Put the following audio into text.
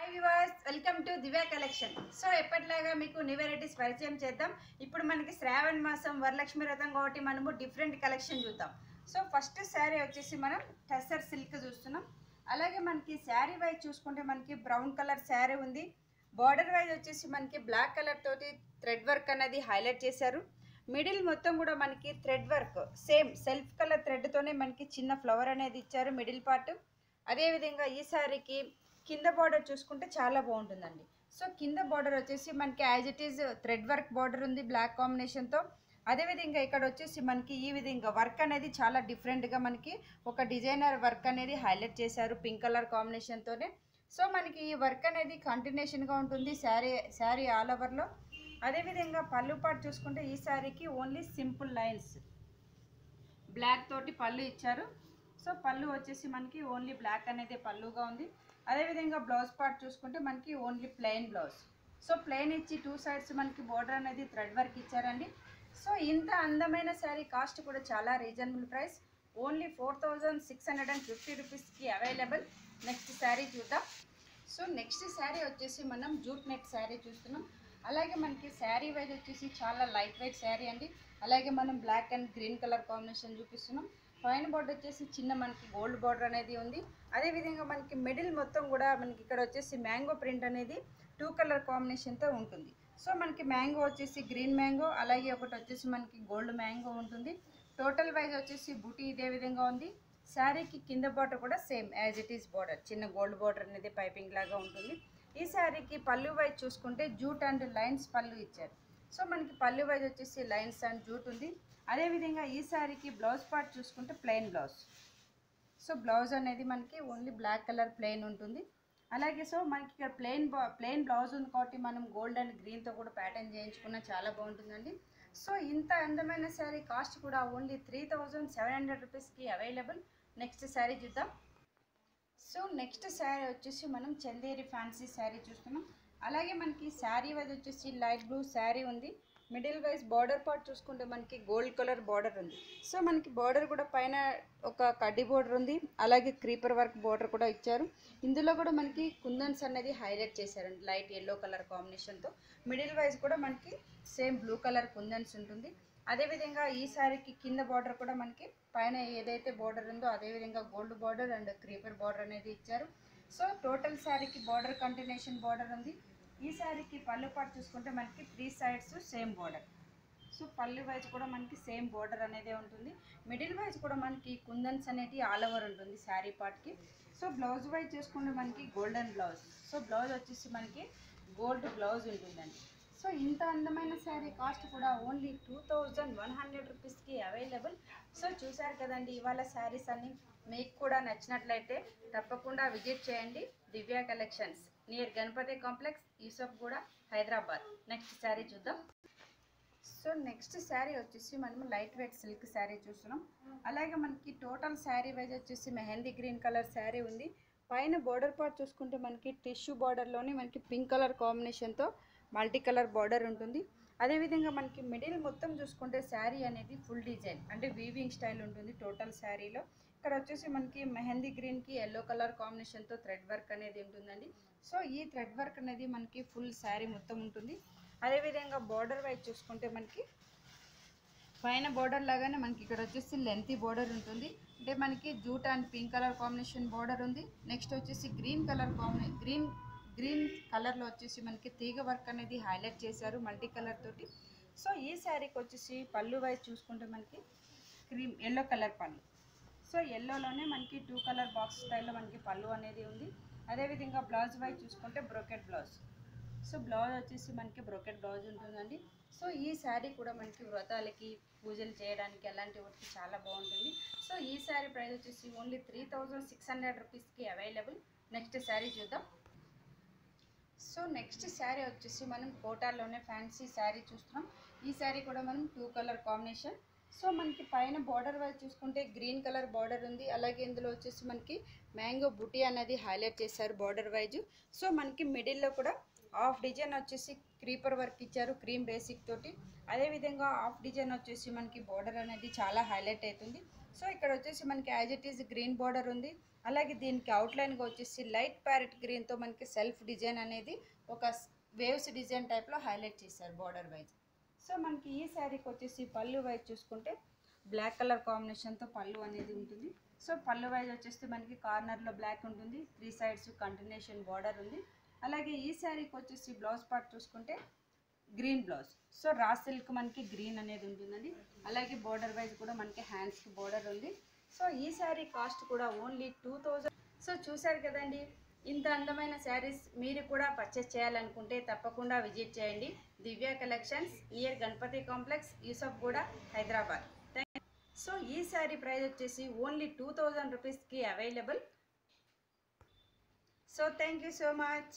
Hi viewers, welcome to Divya collection. So ఎప్పటిలాగా మీకు new varieties పరిచయం చేద్దాం. ఇప్పుడు మనకి శ్రావణ మాసం వరలక్ష్మి వ్రతం కాబట్టి మనము డిఫరెంట్ కలెక్షన్ చూద్దాం. సో ఫస్ట్ శారీ వచ్చేసి మనం టెస్సర్ సిల్క్ చూస్తున్నాం. అలాగే మనకి శారీ వైజ్ చూసుకుంటే మనకి బ్రౌన్ కలర్ శారీ ఉంది. బార్డర్ వైజ్ వచ్చేసి మనకి బ్లాక్ కలర్ తోటి థ్రెడ్ వర్క్ అనేది హైలైట్ చేశారు. మిడిల్ మొత్తం కూడా మనకి thread work same self colour థ్రెడ్తోనే మనకి చిన్న ఫ్లవర్ అనేది ఇచ్చారు మిడిల్ పార్ట్. అదేవిధంగా ఈ శారీకి కింద బార్డర్ చూసుకుంటే చాలా బాగుంటుందండి. సో కింద బార్డర్ వచ్చేసి మనకి as it is thread work border ఉంది బ్లాక్ కాంబినేషన్తో. అదేవిధంగా ఇక్కడ వచ్చేసి మనకి ఈ విధంగా వర్క్ అనేది చాలా డిఫరెంట్గా మనకి ఒక డిజైనర్ వర్క్ అనేది హైలైట్ చేశారు పింక్ కలర్ కాంబినేషన్తోనే. సో మనకి ఈ వర్క్ అనేది కంటిన్యూషన్గా ఉంటుంది శారీ ఆల్ ఓవర్లో. అదేవిధంగా పళ్ళు పాటు చూసుకుంటే ఈ శారీకి ఓన్లీ సింపుల్ లైన్స్ బ్లాక్ తోటి పళ్ళు ఇచ్చారు. సో పళ్ళు వచ్చేసి మనకి ఓన్లీ బ్లాక్ అనేది పళ్ళుగా ఉంది. అదేవిధంగా బ్లౌజ్ పార్ట్ చూసుకుంటే మనకి only plain blouse. So plain ఇచ్చి టూ సైడ్స్ మనకి బోర్డర్ అనేది థ్రెడ్ వర్క్ ఇచ్చారండి. సో ఇంత అందమైన శారీ కాస్ట్ కూడా చాలా రీజనబుల్ ప్రైస్, ఓన్లీ 4650 రూపీస్కి అవైలబుల్. నెక్స్ట్ శారీ చూద్దాం. సో నెక్స్ట్ శారీ వచ్చేసి మనం జూట్ నెట్ శారీ చూస్తున్నాం. అలాగే మనకి శారీ వైజ్ వచ్చేసి చాలా లైట్ వెయిట్ శారీ అండి. అలాగే మనం black and green colour combination చూపిస్తున్నాం. పైన బార్డర్ వచ్చేసి చిన్న మనకి గోల్డ్ బార్డర్ అనేది ఉంది. అదేవిధంగా మనకి మిడిల్ మొత్తం కూడా మనకి ఇక్కడ వచ్చేసి మ్యాంగో ప్రింట్ అనేది 2 కలర్ కాంబినేషన్తో ఉంటుంది. సో మనకి మ్యాంగో వచ్చేసి గ్రీన్ మ్యాంగో, అలాగే ఒకటి వచ్చేసి మనకి గోల్డ్ మ్యాంగో ఉంటుంది. టోటల్ వైజ్ వచ్చేసి బూటీ ఇదే విధంగా ఉంది. శారీకి కింద బార్డర్ కూడా same as it is border చిన్న గోల్డ్ బార్డర్ అనేది పైపింగ్ లాగా ఉంటుంది. ఈ శారీకి పళ్ళు వైజ్ చూసుకుంటే జూట్ అండ్ లైన్స్ పళ్ళు ఇచ్చారు. సో మనకి పళ్ళు వైజ్ వచ్చేసి లైన్స్ అండ్ జూట్ ఉంది. అదేవిధంగా ఈ శారీకి బ్లౌజ్ పార్ట్ చూసుకుంటే ప్లెయిన్ బ్లౌజ్. సో బ్లౌజ్ అనేది మనకి ఓన్లీ బ్లాక్ కలర్ ప్లెయిన్ ఉంటుంది. అలాగే సో మనకి ఇక్కడ ప్లెయిన్ బ్లౌజ్ ఉంది కాబట్టి మనం గోల్డ్ అండ్ గ్రీన్తో కూడా ప్యాటర్న్ చేయించుకున్నా చాలా బాగుంటుందండి. సో ఇంత అందమైన శారీ కాస్ట్ కూడా ఓన్లీ 3700 రూపీస్కి అవైలబుల్. నెక్స్ట్ శారీ చూద్దాం. సో నెక్స్ట్ శారీ వచ్చేసి మనం చందేరి ఫ్యాన్సీ శారీ చూస్తున్నాం. అలాగే మనకి శారీ వైజ్ వచ్చేసి లైట్ బ్లూ శారీ ఉంది. మిడిల్ వైజ్ బార్డర్ పార్ట్ చూసుకుంటే మనకి గోల్డ్ కలర్ బార్డర్ ఉంది. సో మనకి బార్డర్ కూడా పైన ఒక కడ్డీ బార్డర్ ఉంది. అలాగే క్రీపర్ వర్క్ బార్డర్ కూడా ఇచ్చారు. ఇందులో కూడా మనకి కుందన్స్ అనేది హైలైట్ చేశారండి లైట్ ఎల్లో కలర్ కాంబినేషన్తో. మిడిల్ వైజ్ కూడా మనకి సేమ్ బ్లూ కలర్ కుందన్స్ ఉంటుంది. అదేవిధంగా ఈ శారీకి కింద బార్డర్ కూడా మనకి పైన ఏదైతే బార్డర్ ఉందో అదేవిధంగా gold border and creeper border అనేది ఇచ్చారు. సో టోటల్ శారీకి బార్డర్ కంటిన్యూషన్ బార్డర్ ఉంది. ఈ శారీకి పళ్ళు పాటు చూసుకుంటే మనకి 3 సైడ్స్ సేమ్ బార్డర్. సో పళ్ళు వైజ్ కూడా మనకి సేమ్ బార్డర్ అనేది ఉంటుంది. మిడిల్ వైజ్ కూడా మనకి కుందన్స్ అనేటి ఆల్ ఓవర్ ఉంటుంది శారీ పార్ట్కి. సో బ్లౌజ్ వైజ్ చూసుకుంటే మనకి గోల్డెన్ బ్లౌజ్. సో బ్లౌజ్ వచ్చేసి మనకి గోల్డ్ బ్లౌజ్ ఉంటుందండి. సో ఇంత అందమైన శారీ కాస్ట్ కూడా ఓన్లీ 2100 రూపీస్కి అవైలబుల్. సో చూసారు కదండి ఇవాళ శారీస్ అన్నీ. మీకు కూడా నచ్చినట్లయితే తప్పకుండా విజిట్ చేయండి Divya collections, near Ganapati complex, Yusufguda, Hyderabad. Next sari చూద్దాం. సో నెక్స్ట్ శారీ వచ్చేసి మనం లైట్ వెయిట్ సిల్క్ శారీ చూస్తున్నాం. అలాగే మనకి టోటల్ శారీ వైజ్ వచ్చేసి మెహందీ గ్రీన్ కలర్ శారీ ఉంది. పైన బార్డర్ పార్ట్ చూసుకుంటే మనకి టిష్యూ బార్డర్లోనే మనకి పింక్ కలర్ కాంబినేషన్తో మల్టీ కలర్ బార్డర్ ఉంటుంది. అదేవిధంగా మనకి మిడిల్ మొత్తం చూసుకుంటే శారీ అనేది ఫుల్ డిజైన్ అంటే వీవింగ్ స్టైల్ ఉంటుంది టోటల్ శారీలో. ఇక్కడ వచ్చేసి మనకి మెహందీ గ్రీన్కి ఎల్లో కలర్ కాంబినేషన్తో థ్రెడ్ వర్క్ అనేది ఉంటుందండి. సో ఈ థ్రెడ్ వర్క్ అనేది మనకి ఫుల్ శారీ మొత్తం ఉంటుంది. అదేవిధంగా బార్డర్ వైజ్ చూసుకుంటే మనకి పైన బార్డర్ లాగానే మనకి ఇక్కడ వచ్చేసి లెంతీ బార్డర్ ఉంటుంది. అంటే మనకి jute and pink colour combination border ఉంది. నెక్స్ట్ వచ్చేసి గ్రీన్ కలర్లో వచ్చేసి మనకి తీగ వర్క్ అనేది హైలైట్ చేశారు మల్టీ కలర్ తోటి. సో ఈ శారీకి వచ్చేసి పళ్ళు వైజ్ చూసుకుంటే మనకి ఎల్లో కలర్ పళ్ళు. సో ఎల్లోలోనే మనకి 2 కలర్ బాక్స్ స్టైల్లో మనకి పళ్ళు అనేది ఉంది. అదేవిధంగా బ్లౌజ్ వైజ్ చూసుకుంటే బ్రోకెట్ బ్లౌజ్. సో బ్లౌజ్ వచ్చేసి మనకి బ్రోకెట్ బ్లౌజ్ ఉంటుందండి. సో ఈ శారీ కూడా మనకి వ్రతాలకి పూజలు చేయడానికి అలాంటి వాటికి చాలా బాగుంటుంది. సో ఈ శారీ ప్రైస్ వచ్చేసి ఓన్లీ 3600 రూపీస్కి అవైలబుల్. నెక్స్ట్ శారీ చూద్దాం. సో నెక్స్ట్ శారీ వచ్చేసి మనం కోటాలోనే ఫ్యాన్సీ శారీ చూస్తున్నాం. ఈ శారీ కూడా మనం 2 కలర్ కాంబినేషన్. సో మనకి పైన బార్డర్ వైజ్ చూసుకుంటే గ్రీన్ కలర్ బార్డర్ ఉంది. అలాగే ఇందులో వచ్చేసి మనకి మ్యాంగో బుటీ అనేది హైలైట్ చేశారు బార్డర్ వైజ్. సో మనకి మిడిల్లో కూడా హాఫ్ డిజైన్ వచ్చేసి క్రీపర్ వర్క్ ఇచ్చారు క్రీమ్ బేసిక్ తోటి. అదేవిధంగా హాఫ్ డిజైన్ వచ్చేసి మనకి బార్డర్ అనేది చాలా హైలైట్ అవుతుంది. సో ఇక్కడ వచ్చేసి మనకి as it is green border ఉంది. అలాగే దీనికి అవుట్లైన్గా వచ్చేసి లైట్ ప్యారెట్ గ్రీన్తో మనకి సెల్ఫ్ డిజైన్ అనేది ఒక వేవ్స్ డిజైన్ టైప్లో హైలైట్ చేశారు బార్డర్ వైజ్. సో మనకి ఈ శారీకి వచ్చేసి పళ్ళు వైజ్ చూసుకుంటే బ్లాక్ కలర్ కాంబినేషన్తో పళ్ళు అనేది ఉంటుంది. సో పళ్ళు వైజ్ వచ్చేసి మనకి కార్నర్లో బ్లాక్ ఉంటుంది, 3 సైడ్స్ కంటిన్యూషన్ బార్డర్ ఉంది. అలాగే ఈ శారీకి వచ్చేసి బ్లౌజ్ పార్ట్ చూసుకుంటే green blouse. So raw silk మనకి గ్రీన్ అనేది ఉంటుందండి. అలాగే బార్డర్ వైజ్ కూడా మనకి హ్యాండ్స్కి బార్డర్ ఉంది. సో ఈ శారీ కాస్ట్ కూడా ఓన్లీ 2000. సో చూసారు కదండి, ఇంత అందమైన శారీస్ మీరు కూడా పర్చేస్ చేయాలనుకుంటే తప్పకుండా విజిట్ చేయండి Divya collections, near Ganapati complex, Yusufguda, Hyderabad. So ఈ శారీ ప్రైస్ వచ్చేసి ఓన్లీ 2000 రూపీస్కి available. So thank you so much.